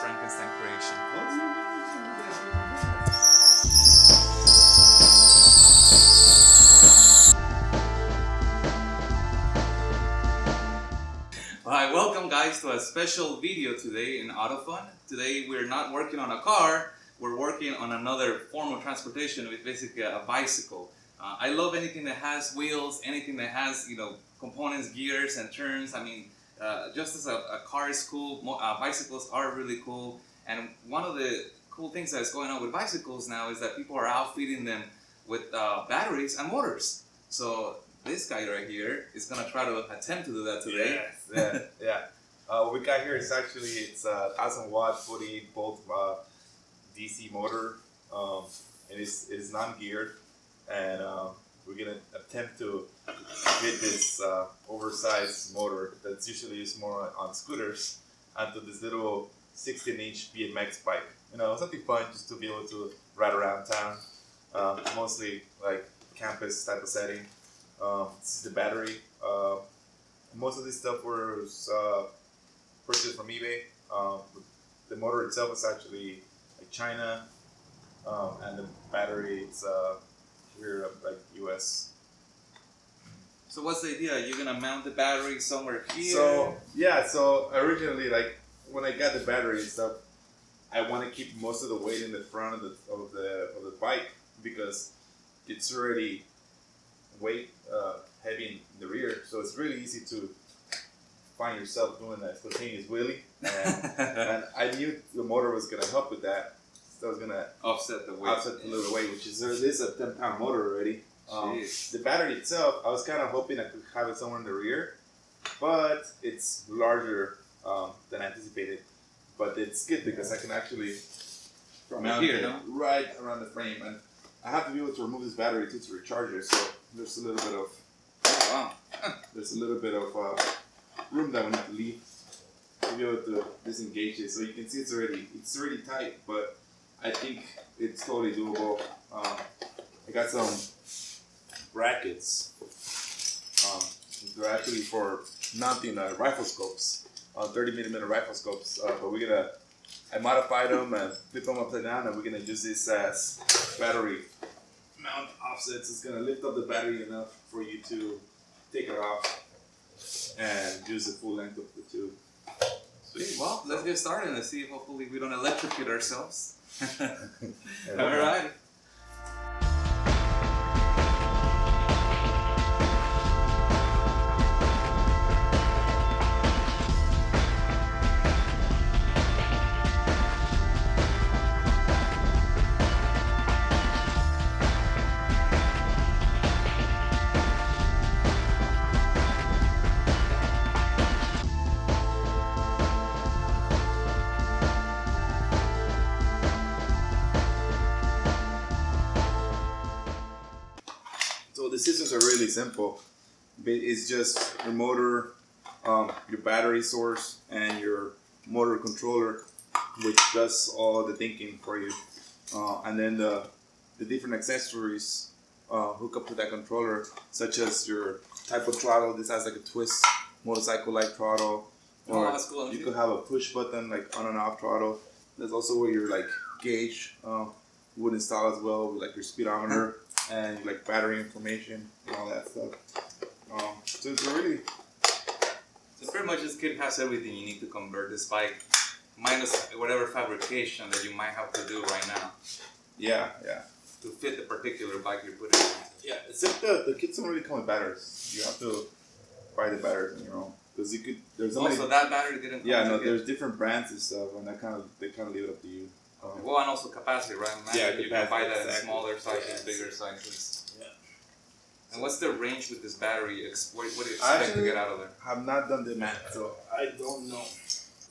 Frankenstein creation. Alright, welcome guys to a special video today in AutoFun. Today we're not working on a car, we're working on another form of transportation with basically a bicycle. I love anything that has wheels, anything that has, components, gears and turns. I mean, just as a car is cool, bicycles are really cool. And one of the cool things that's going on with bicycles now is that people are outfitting them with batteries and motors. So this guy right here is gonna try to attempt to do that today. Yes, yeah. What we got here is actually it's a 1000-watt 48-volt DC motor, and it's non-geared, and we're gonna attempt to fit this oversized motor that's usually used more on scooters onto this little 16-inch BMX bike. Something fun just to be able to ride around town, mostly like campus type of setting. This is the battery. Most of this stuff was purchased from eBay. The motor itself is actually like China, and the battery is here like US. So what's the idea? You're gonna mount the battery somewhere here? So originally, like when I got the battery and stuff, I want to keep most of the weight in the front of the bike because it's already heavy in the rear, so it's really easy to find yourself doing that spontaneous wheelie. And I knew the motor was gonna help with that, so I was gonna offset the weight, a little weight, which is this is a 10-pound motor already. The battery itself, I was kind of hoping I could have it somewhere in the rear, but it's larger than anticipated. But it's good because I can actually mount it right around the frame, and I have to be able to remove this battery too to recharge it. So there's a little bit of room that we need to leave to be able to disengage it. So you can see it's already tight, but I think it's totally doable. I got some brackets. They're actually for mounting rifle scopes, 30mm rifle scopes. But I modified them and flip them upside down, and we're gonna use this as battery mount offsets. It's gonna lift up the battery enough for you to take it off and use the full length of the tube. Sweet. Well, let's get started and see if hopefully we don't electrocute ourselves. All right. So the systems are really simple. It's just your motor, your battery source, and your motor controller, which does all the thinking for you. And then the different accessories hook up to that controller, such as your type of throttle. This has like a twist motorcycle-like throttle. Or that's cool. You could have a push button, like on and off throttle. There's also where your like gauge would install as well, with like your speedometer and like battery information and all that stuff. So it's really... So pretty much this kit has everything you need to convert this bike, minus whatever fabrication that you might have to do right now. Yeah. To fit the particular bike you're putting in. Yeah, except the kits don't really come with batteries. You have to buy the batteries on your own. Because there's also that battery didn't come Yeah, no, there's different brands and stuff, and they kind of leave it up to you. Well, and also capacity, right? You can buy that in smaller sizes, bigger sizes. Yeah. And what's the range with this battery? What do you expect to get out of there? I have not done the math, so I don't know.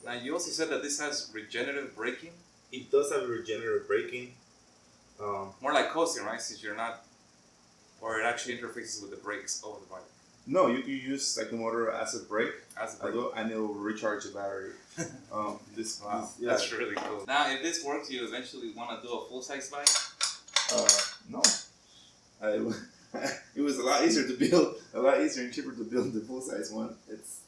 Now, you also said that this has regenerative braking? It does have regenerative braking. More like coasting, right? Since you're not... Or it actually interfaces with the brakes over the bike. No, you can use like the motor as a brake. As a brake. And it will recharge the battery. That's really cool. Now, if this works, you eventually want to do a full-size bike? No. It was a lot easier to build, a lot easier and cheaper to build the full-size one. It's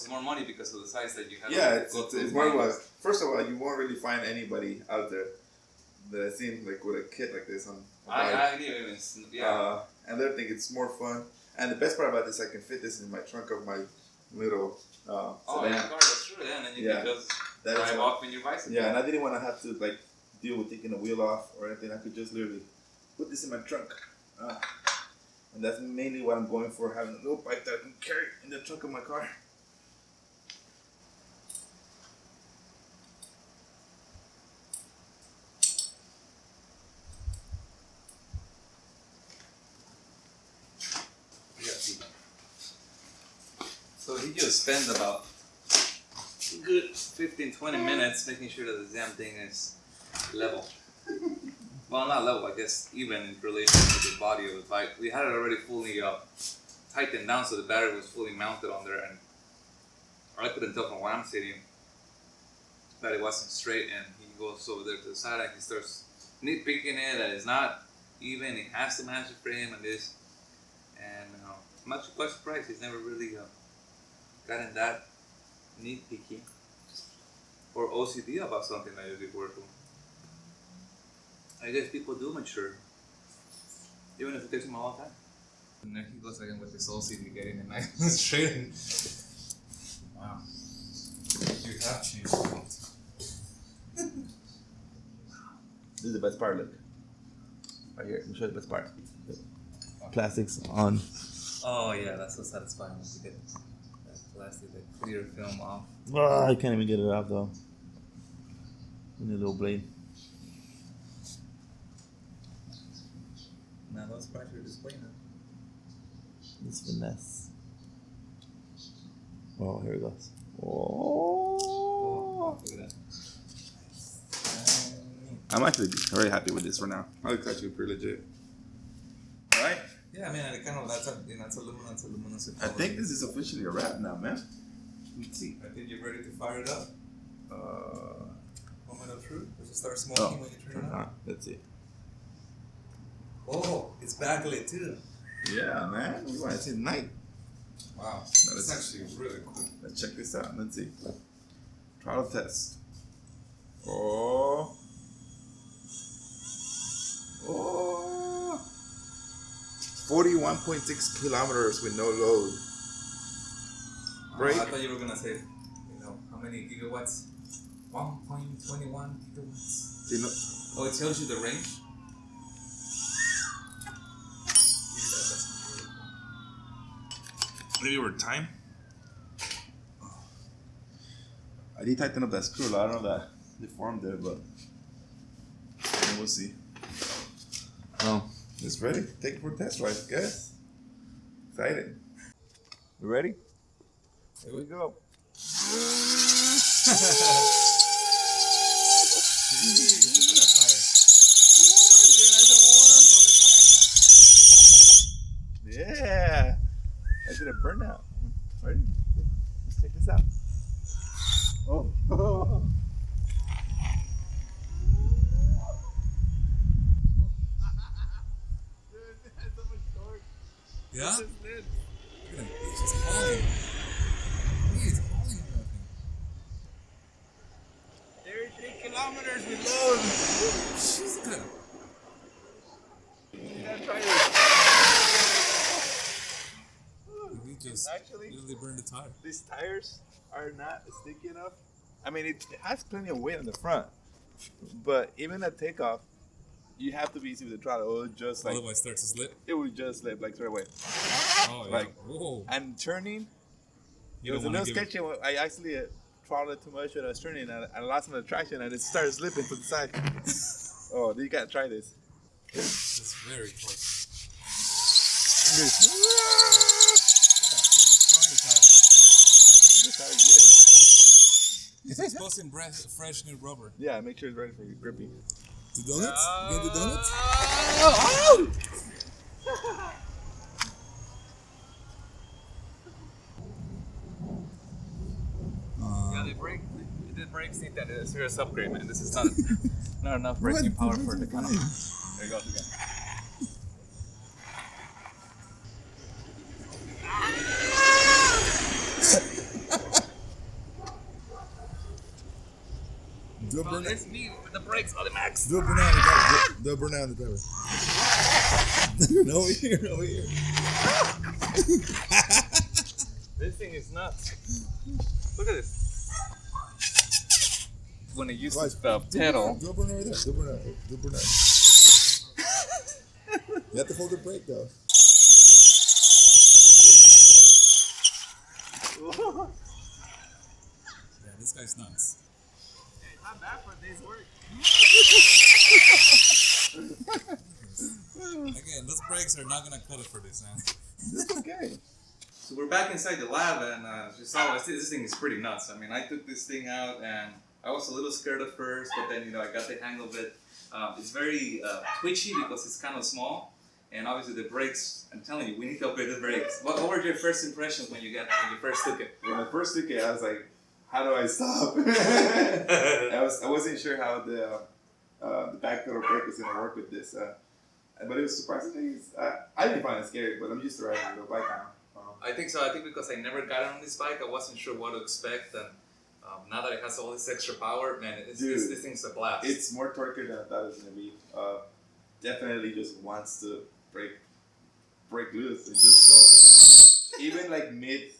more money because of the size that you have. Yeah, it's more like first of all, you won't really find anybody out there that I've seen like with a kit like this on a bike. I didn't even, yeah. And the other thing, it's more fun. And the best part about this, I can fit this in my trunk of my little Oh, sedan. yeah, that's true. Yeah, and then you can just drive off in your bicycle. Yeah, and I didn't want to have to like deal with taking the wheel off or anything. I could just literally put this in my trunk. And that's mainly what I'm going for, having a little bike that I can carry in the trunk of my car. So he just spent about a good 15-20 minutes making sure that the damn thing is level. Well, not level, I guess, even in relation to the body of the bike. We had it already fully tightened down, so the battery was fully mounted on there, and I couldn't tell from where I'm sitting that it wasn't straight, and he goes over there to the side and he starts nitpicking it, that it's not even, it has to match the frame and this, and I'm actually quite surprised he's never really gotten that nitpicky or OCD about something that is before. I guess people do mature, even if it takes them a long time. And then he goes again with this OCD getting it nice and straight. And wow, you have changed a lot. This is the best part, look. Right here, let me show you the best part. Plastics on. Oh yeah, that's so satisfying when you get that plastic, that clear film off. Oh, I can't even get it off though. I need a little blade. Now those parts are displaying it. This finesse. Oh, here it goes. Oh, look at that. I'm actually very happy with this for now. That looks actually pretty legit. All right? Yeah, I mean, it kind of, that's aluminum. I think this is officially a wrap now, man. Let's see. I think you're ready to fire it up. Moment of truth. Does it start smoking when you turn it on? Let's see. Oh, it's backlit too. Yeah, man. We want to see the night. Wow. That's actually really cool. Let's check this out. Let's see. Throttle test. Oh. 41.6 kilometers with no load. Brake. I thought you were going to say, how many gigawatts? 1.21 gigawatts. Oh, it tells you the range? Maybe over time. I did tighten up that screw. I don't know that deformed there, but we'll see. Oh, it's ready. Take it for a test ride, guys. Excited. You ready? Here we go. Yeah. I did a burnout. Ready? Let's check this out. Oh. Yeah? Look at him. He's just hauling. He's hauling everything. 33 kilometers with load. She's good. We just really burned the tire. These tires are not sticky enough. I mean, it has plenty of weight on the front, but even at takeoff, you have to be easy with the throttle. It will just like otherwise starts to slip. It will just slip like straight away. Oh yeah. Like, whoa. and turning, it was a little sketchy. I actually throttled too much when I was turning, and I lost some traction, and it started slipping to the side. Oh, you gotta try this. It's very close. It's supposed to impress fresh new rubber. Yeah, make sure it's ready for you, grippy. The donuts? You get the donuts? Yeah, the brakes need that serious upgrade, man. This is not enough braking power for the kind of. There you go again. Do a burnout. It's me with the brakes on the max. Do a burnout on the driver. Do a burnout on the driver. Over here, over here. This thing is nuts. Look at this. When I use Watch. the pedal. Do a burnout right there. Do a burnout. Do a burnout. You have to hold the brake though. Yeah, this guy's nuts. Hey, not bad for a day's work. Again, those brakes are not gonna cut it for this, man. It's okay. So we're back inside the lab, and you saw this thing is pretty nuts. I mean, I took this thing out, and I was a little scared at first, but then I got the hang of it. It's very twitchy because it's kind of small, and obviously the brakes. I'm telling you, we need to upgrade the brakes. What were your first impressions when you first took it? When I first took it, I was like, "How do I stop?" I wasn't sure how the back pedal brake was gonna work with this, but it was surprisingly. I didn't find it scary, but I'm used to riding the bike now. I think so. I think because I never got on this bike, I wasn't sure what to expect, and now that it has all this extra power, man, this thing's a blast. It's more torquey than I thought it was gonna be. Definitely just wants to break loose and just go for it. Even like mid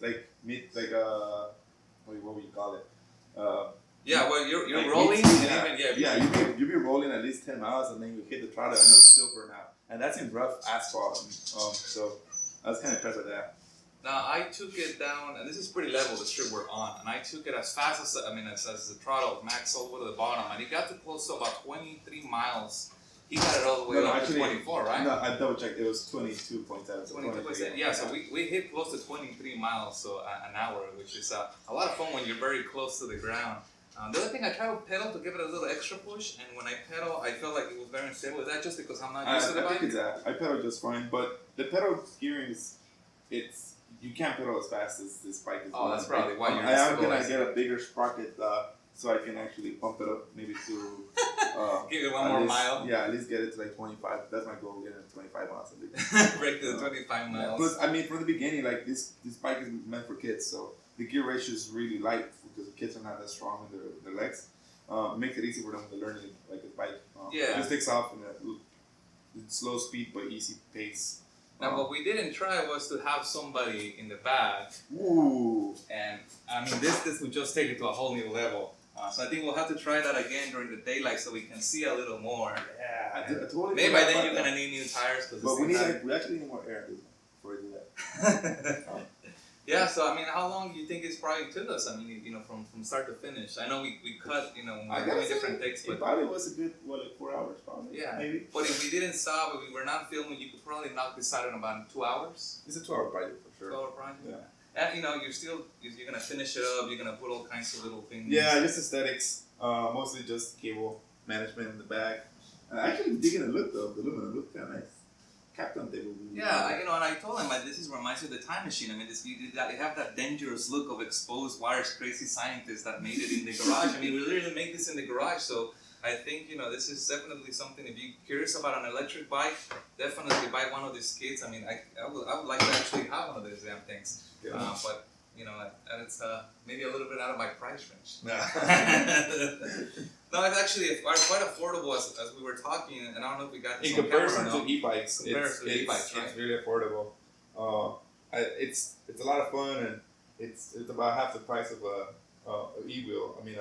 what would you call it? Yeah, well, you're Like rolling, mid-speed, and you be rolling at least 10 miles, and then you hit the throttle and it'll still burn out. And that's in rough asphalt. So I was kind of impressed with that. Now I took it down, and this is pretty level, the strip we're on, and I took it as fast as as the throttle max all the way to the bottom, and it got to close to about 23 miles. He got it all the way up to 24, right? No, I double checked. It was 22.7. 22%. Yeah, so we hit close to 23 miles an hour, which is a lot of fun when you're very close to the ground. The other thing, I tried to pedal to give it a little extra push, and when I pedal, I felt like it was very unstable. Is that just because I'm not used to the I bike? think it's that. I pedal just fine, but the pedal gearing you can't pedal as fast as this bike is. Oh, that's probably why you're I am gonna stabilizing. get a bigger sprocket so I can actually pump it up maybe to Give it one at more least- mile. Yeah, at least get it to like 25. That's my goal, get it to 25 miles. Break to the 25 miles. Plus, I mean, from the beginning, like this bike is meant for kids, so the gear ratio is really light because the kids are not that strong in their legs. Makes it easy for them to learn it like a bike. Yeah. It just takes off in a slow speed but easy pace. Now, what we didn't try was to have somebody in the back, Ooh. and I mean, this would just take it to a whole new level. So I think we'll have to try that again during the daylight so we can see a little more. Yeah, I totally Maybe by forgot then about you're that. gonna need new tires because But we actually need more air before we do that. Yeah, so I mean, how long do you think it's probably took us? I mean, from start to finish. I know we cut, when we were doing different takes, It but probably was a good, like 4 hours probably. yeah, Maybe. But if we didn't stop, if we were not filming, you could probably knock this out in about 2 hours. It's a 2-hour project for sure. 2 hour project. Yeah. And you're gonna finish it up. You're gonna put all kinds of little things. Yeah, just aesthetics. Mostly just cable management in the back. Actually digging the look though. The aluminum look kind of nice. Captain table. Yeah, and I told him this is reminds me of the Time Machine. I mean, you have that dangerous look of exposed wires, crazy scientists that made it in the garage. I mean, we literally made this in the garage, so I think this is definitely something. If you're curious about an electric bike, definitely buy one of these kits. I mean, I would like to actually have one of these damn things. Yeah. But and it's maybe a little bit out of my price range. No, it's actually quite affordable as we were talking, and I don't know if we got this In on comparison camera, to e-bikes, e-bikes, right? it's really affordable. It's a lot of fun, and it's about half the price of a e-wheel. I mean,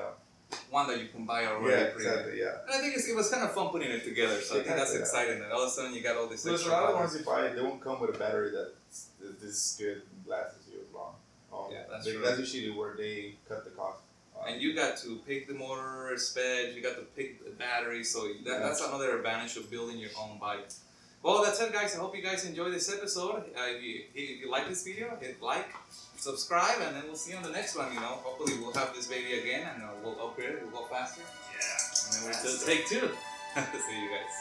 one that you can buy already. yeah, exactly, yeah. And I think it was kind of fun putting it together, so I think that's Yeah. exciting. That all of a sudden you got all this There's a extra lot of power. ones you buy, they won't come with a battery that's this good and lasts you as long. Yeah, that's That's true. usually where they cut the cost. And you got to pick the motor sped, you got to pick the battery, so that's another advantage of building your own bike. Well, that's it, guys. I hope you guys enjoyed this episode. If you like this video, hit like, subscribe, and then we'll see you on the next one. Hopefully we'll have this baby again, and we'll upgrade it, we'll go faster. Yeah. And then we'll take 2. See you guys.